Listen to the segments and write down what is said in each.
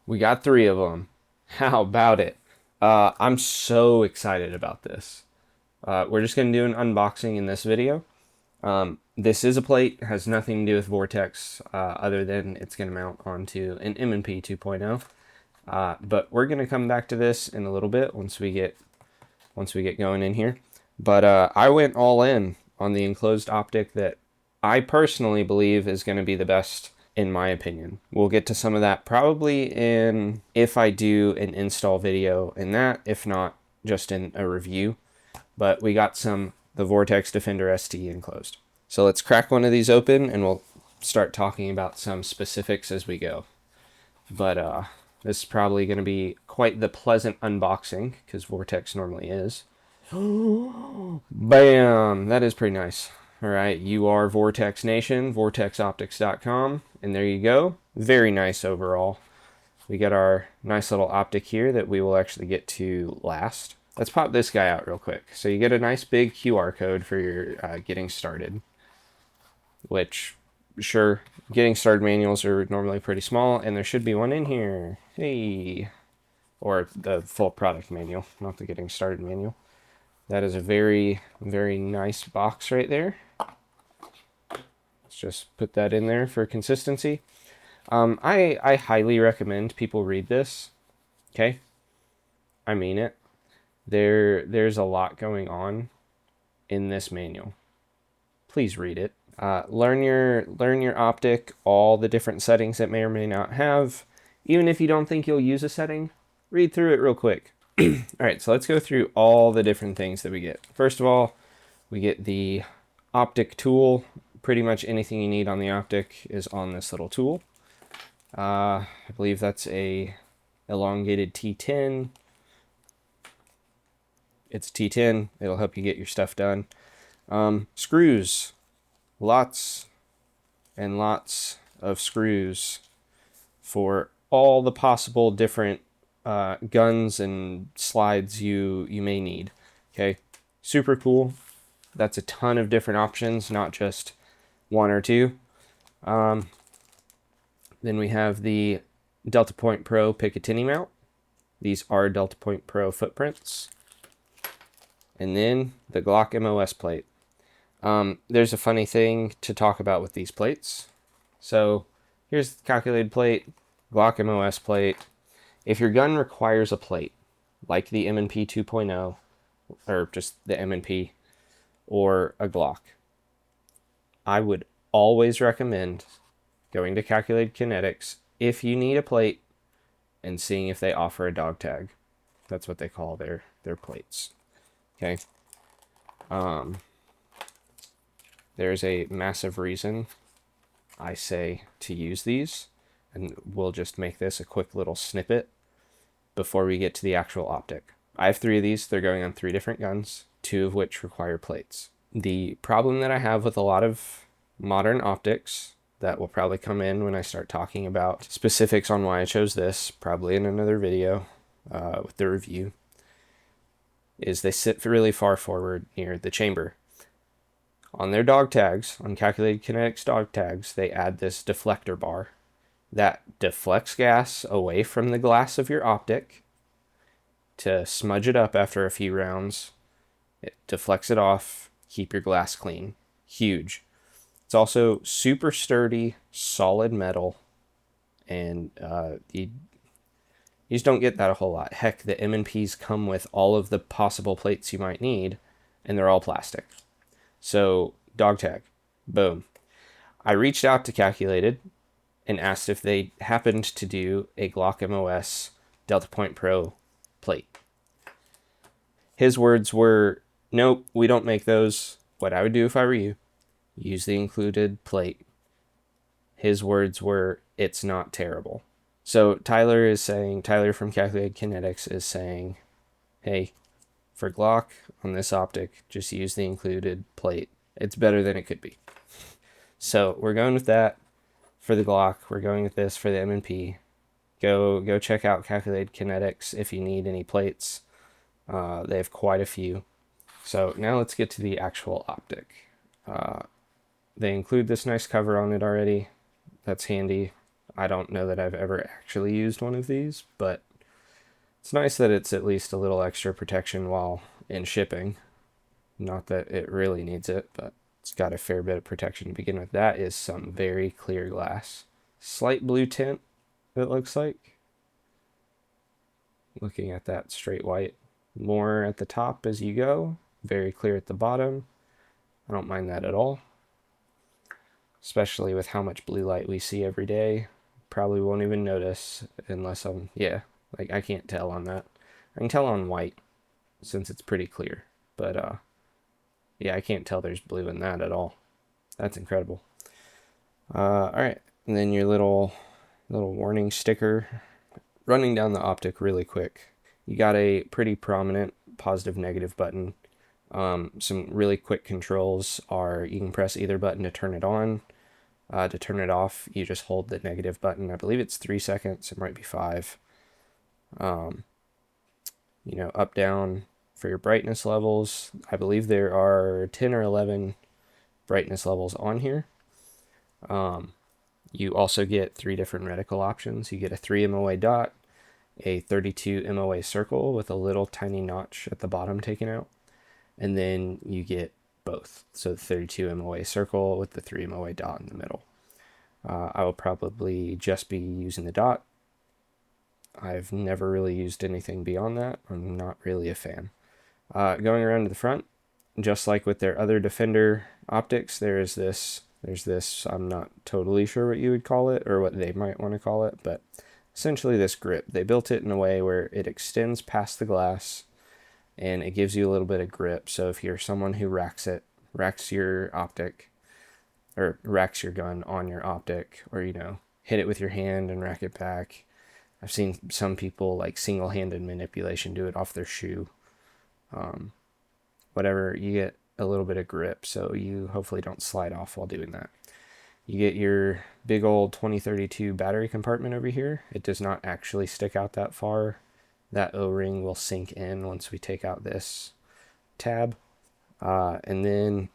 We got 3 of them. How about it? I'm so excited about this. We're just going to do an unboxing in this video. This is a plate, has nothing to do with Vortex, other than it's going to mount onto an M&P 2.0. But we're going to come back to this in a little bit once we get going in here. But I went all in on the enclosed optic that I personally believe is going to be the best in my opinion. We'll get to some of that probably in if I do an install video in that, if not just in a review. But we got the Vortex Defender ST enclosed. So let's crack one of these open and we'll start talking about some specifics as we go. But this is probably going to be quite the pleasant unboxing because Vortex normally is. Bam! That is pretty nice. All right, you are Vortex Nation, vortexoptics.com, and there you go. Very nice overall. We got our nice little optic here that we will actually get to last. Let's pop this guy out real quick. So you get a nice big QR code for your getting started, which, sure, getting started manuals are normally pretty small, and there should be one in here. Hey! Or the full product manual, not the getting started manual. That is a very, very nice box right there. Let's just put that in there for consistency. I highly recommend people read this. Okay? I mean it. There's a lot going on in this manual. Please read it. Learn your optic, all the different settings it may or may not have. Even if you don't think you'll use a setting, read through it real quick. All right, so let's go through all the different things that we get. First of all, we get the optic tool. Pretty much anything you need on the optic is on this little tool. I believe that's a elongated T10. It's T10. It'll help you get your stuff done. Screws. Lots and lots of screws for all the possible different guns and slides you may need. Okay, super cool. That's a ton of different options, not just one or two. Then we have the Delta Point Pro Picatinny mount. These are Delta Point Pro footprints. And then the Glock MOS plate. There's a funny thing to talk about with these plates. So here's the calculated plate, Glock MOS plate. If your gun requires a plate, like the M&P 2.0, or just the M&P, or a Glock, I would always recommend going to Calculated Kinetics if you need a plate and seeing if they offer a dog tag. That's what they call their plates. Okay. There's a massive reason I say to use these, and we'll just make this a quick little snippet before we get to the actual optic. I have 3 of these. They're going on 3 different guns, 2 of which require plates. The problem that I have with a lot of modern optics that will probably come in when I start talking about specifics on why I chose this, probably in another video with the review, is they sit really far forward near the chamber. On their dog tags, on Calculated Kinetics dog tags, they add this deflector bar that deflects gas away from the glass of your optic to smudge it up after a few rounds. It deflects it off, keep your glass clean. Huge. It's also super sturdy, solid metal, and you just don't get that a whole lot. Heck, the M&Ps come with all of the possible plates you might need, and they're all plastic. So, dog tag. Boom. I reached out to Calculated and asked if they happened to do a Glock MOS Delta Point Pro plate. His words were, nope, we don't make those. What I would do if I were you, use the included plate. His words were, it's not terrible. So Tyler from Calculated Kinetics is saying, hey, for Glock on this optic, just use the included plate. It's better than it could be. So we're going with that for the Glock. We're going with this for the M&P. Go check out Calculated Kinetics if you need any plates. They have quite a few. So now let's get to the actual optic. They include this nice cover on it already. That's handy. I don't know that I've ever actually used one of these, but it's nice that it's at least a little extra protection while in shipping. Not that it really needs it, but it's got a fair bit of protection to begin with. That is some very clear glass. Slight blue tint, it looks like. Looking at that straight white. More at the top as you go. Very clear at the bottom. I don't mind that at all. Especially with how much blue light we see every day. Probably won't even notice unless yeah, like I can't tell on that. I can tell on white since it's pretty clear. But yeah, I can't tell there's blue in that at all. That's incredible. All right, and then your little warning sticker. Running down the optic really quick. You got a pretty prominent positive negative button. Some really quick controls are you can press either button to turn it on. To turn it off, you just hold the negative button. I believe it's 3 seconds. It might be 5. You know, up, down for your brightness levels. I believe there are 10 or 11 brightness levels on here. You also get 3 different reticle options. You get a 3 MOA dot, a 32 MOA circle with a little tiny notch at the bottom taken out, and then you get both. So the 32 MOA circle with the 3 MOA dot in the middle. I will probably just be using the dot. I've never really used anything beyond that. I'm not really a fan. Going around to the front, just like with their other Defender optics, there's this, I'm not totally sure what you would call it or what they might want to call it, but essentially this grip. They built it in a way where it extends past the glass and it gives you a little bit of grip. So if you're someone who racks your optic, or racks your gun on your optic, or, you know, hit it with your hand and rack it back. I've seen some people like single-handed manipulation do it off their shoe. Whatever, you get a little bit of grip, so you hopefully don't slide off while doing that. You get your big old 2032 battery compartment over here. It does not actually stick out that far. That O-ring will sink in once we take out this tab. And then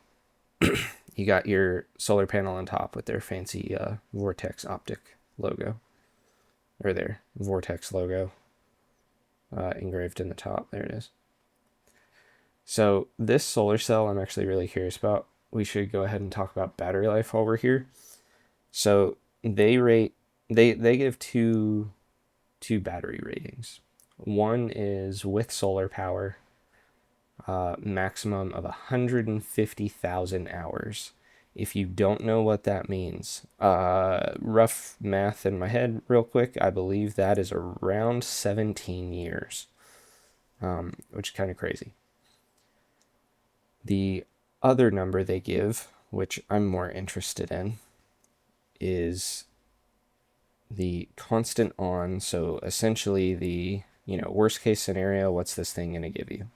you got your solar panel on top with their fancy Vortex optic logo. Or their Vortex logo engraved in the top. There it is. So this solar cell I'm actually really curious about. We should go ahead and talk about battery life while we're here. So they give two battery ratings. One is with solar power, maximum of 150,000 hours. If you don't know what that means, rough math in my head real quick, I believe that is around 17 years, which is kind of crazy. The other number they give, which I'm more interested in, is the constant on. So essentially the, you know, worst case scenario, what's this thing going to give you?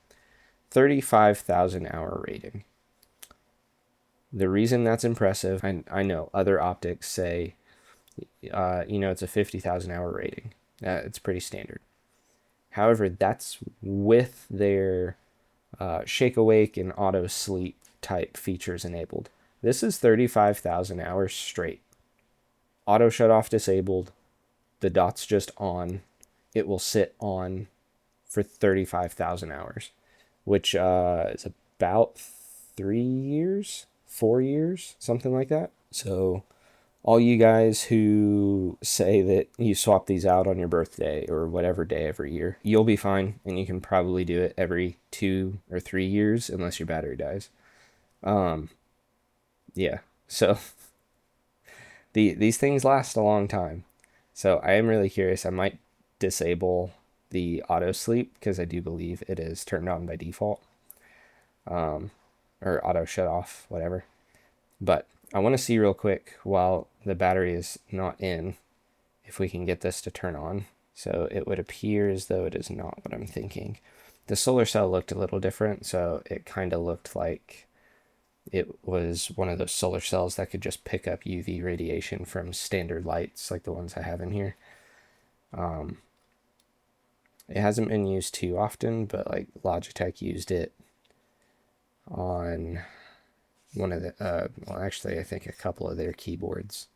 35,000 hour rating. The reason that's impressive, I know other optics say, you know, it's a 50,000 hour rating. It's pretty standard. However, that's with their shake awake and auto sleep type features enabled. This is 35,000 hours straight. Auto shut off disabled. The dot's just on. It will sit on for 35,000 hours, which is about 3 years, 4 years, something like that. So all you guys who say that you swap these out on your birthday or whatever day every year, you'll be fine, and you can probably do it every 2 or 3 years unless your battery dies. Yeah, so these things last a long time. So I am really curious. I might disable the auto sleep because I do believe it is turned on by default, or auto shut off, whatever. But I want to see real quick while the battery is not in if we can get this to turn on. So it would appear as though it is not what I'm thinking. The solar cell looked a little different, so it kind of looked like it was one of those solar cells that could just pick up UV radiation from standard lights like the ones I have in here. It hasn't been used too often, but like Logitech used it on one of the, well, actually, I think a couple of their keyboards.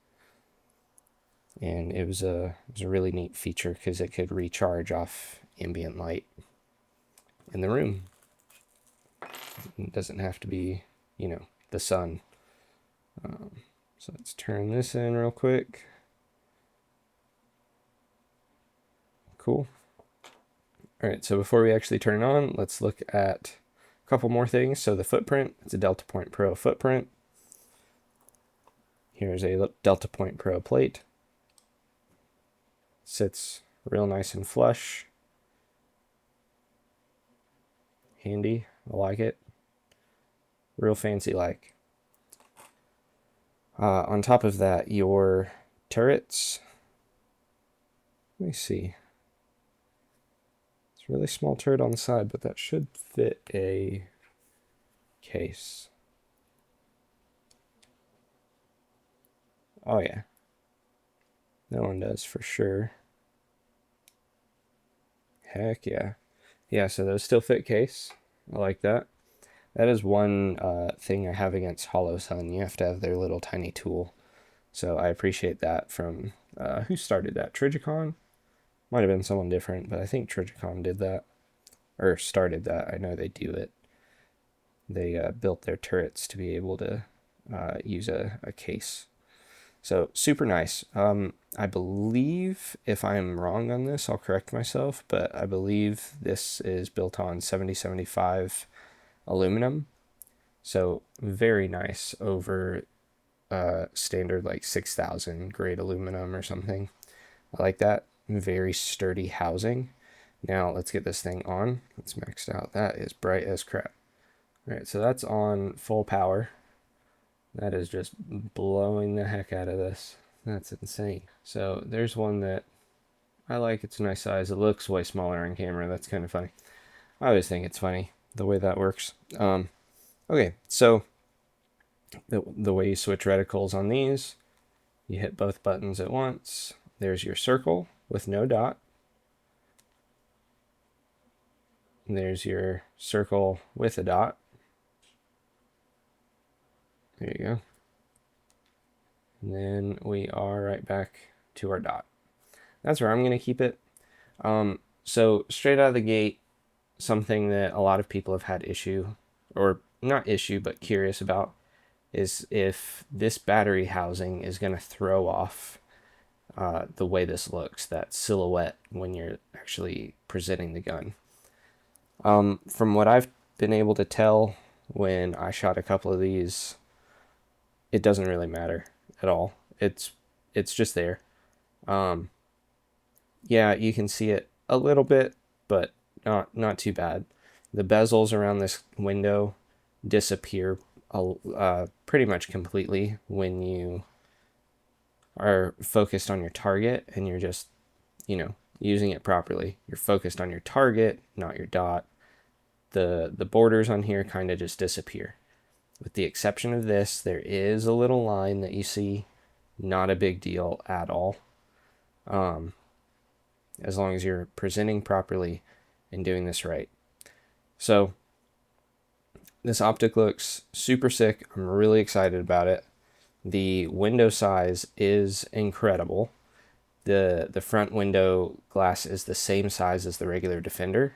And it was a really neat feature because it could recharge off ambient light in the room. It doesn't have to be, you know, the sun. So let's turn this in real quick. Cool. All right, so before we actually turn it on, let's look at a couple more things. So the footprint, it's a Delta Point Pro footprint. Here's a Delta Point Pro plate. Sits real nice and flush. Handy, I like it. Real fancy like. On top of that, your turrets. Let me see. It's a really small turret on the side, but that should fit a case. Oh yeah. That one does for sure. Heck yeah. Yeah, so those still fit case. I like that. That is one thing I have against Hollow Sun. You have to have their little tiny tool. So I appreciate that from, who started that? Trigicon? Might have been someone different, but I think Trigicon did that. Or started that. I know they do it. They built their turrets to be able to use a case. So super nice. I believe, if I'm wrong on this, I'll correct myself, but I believe this is built on 7075 aluminum. So very nice over standard like 6000 grade aluminum or something. I like that. Very sturdy housing. Now let's get this thing on. It's maxed out. That is bright as crap. All right, so that's on full power. That is just blowing the heck out of this. That's insane. So there's one that I like. It's a nice size. It looks way smaller on camera. That's kind of funny. I always think it's funny the way that works. Okay, so the way you switch reticles on these, you hit both buttons at once. There's your circle with no dot. And there's your circle with a dot. There you go. And then we are right back to our dot. That's where I'm going to keep it. So straight out of the gate, something that a lot of people have had issue, or not issue, but curious about, is if this battery housing is going to throw off the way this looks, that silhouette when you're actually presenting the gun. From what I've been able to tell when I shot a couple of these, it doesn't really matter at all. It's just there. Yeah, you can see it a little bit, but not too bad. The bezels around this window disappear pretty much completely when you are focused on your target and you're just, you know, using it properly. You're focused on your target, not your dot. The borders on here kind of just disappear. With the exception of this, there is a little line that you see. Not a big deal at all. As long as you're presenting properly and doing this right. So this optic looks super sick. I'm really excited about it. The window size is incredible. The front window glass is the same size as the regular Defender.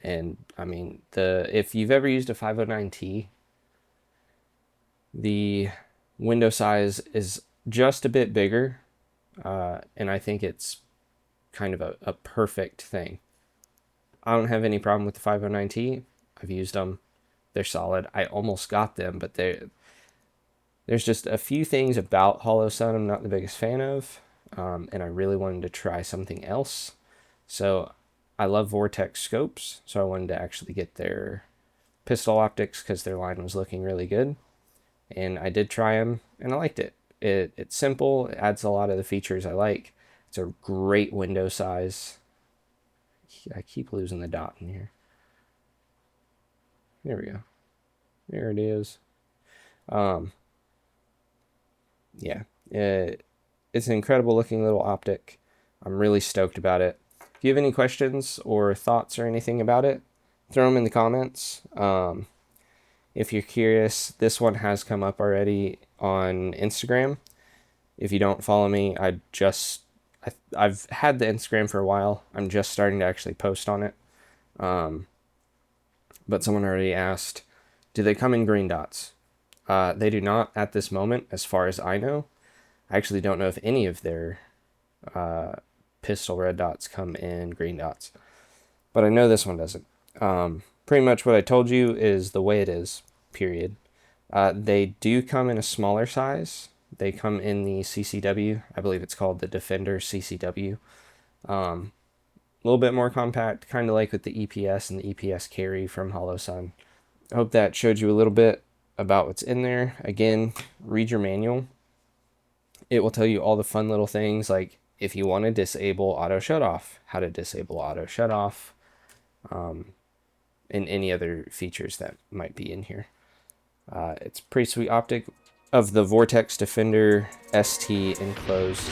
And I mean, if you've ever used a 509T, the window size is just a bit bigger, and I think it's kind of a perfect thing. I don't have any problem with the 509T. I've used them. They're solid. I almost got them, but there's just a few things about Hollow Sun I'm not the biggest fan of, and I really wanted to try something else. So I love Vortex scopes, so I wanted to actually get their pistol optics because their line was looking really good. And I did try them, and I liked it. It's simple. It adds a lot of the features I like. It's a great window size. I keep losing the dot in here. There we go. There it is. Yeah, it's an incredible looking little optic. I'm really stoked about it. If you have any questions or thoughts or anything about it, throw them in the comments. If you're curious, this one has come up already on Instagram. If you don't follow me, I've had the Instagram for a while. I'm just starting to actually post on it. But someone already asked, do they come in green dots? They do not at this moment, as far as I know. I actually don't know if any of their pistol red dots come in green dots, but I know this one doesn't. Pretty much what I told you is the way it is, period. They do come in a smaller size. They come in the CCW. I believe it's called the Defender CCW. A little bit more compact, kind of like with the EPS and the EPS carry from Hollow Sun. I hope that showed you a little bit about what's in there. Again, read your manual. It will tell you all the fun little things, like if you want to disable auto shutoff, how to disable auto shutoff, and any other features that might be in here. It's pretty sweet optic of the Vortex Defender ST enclosed.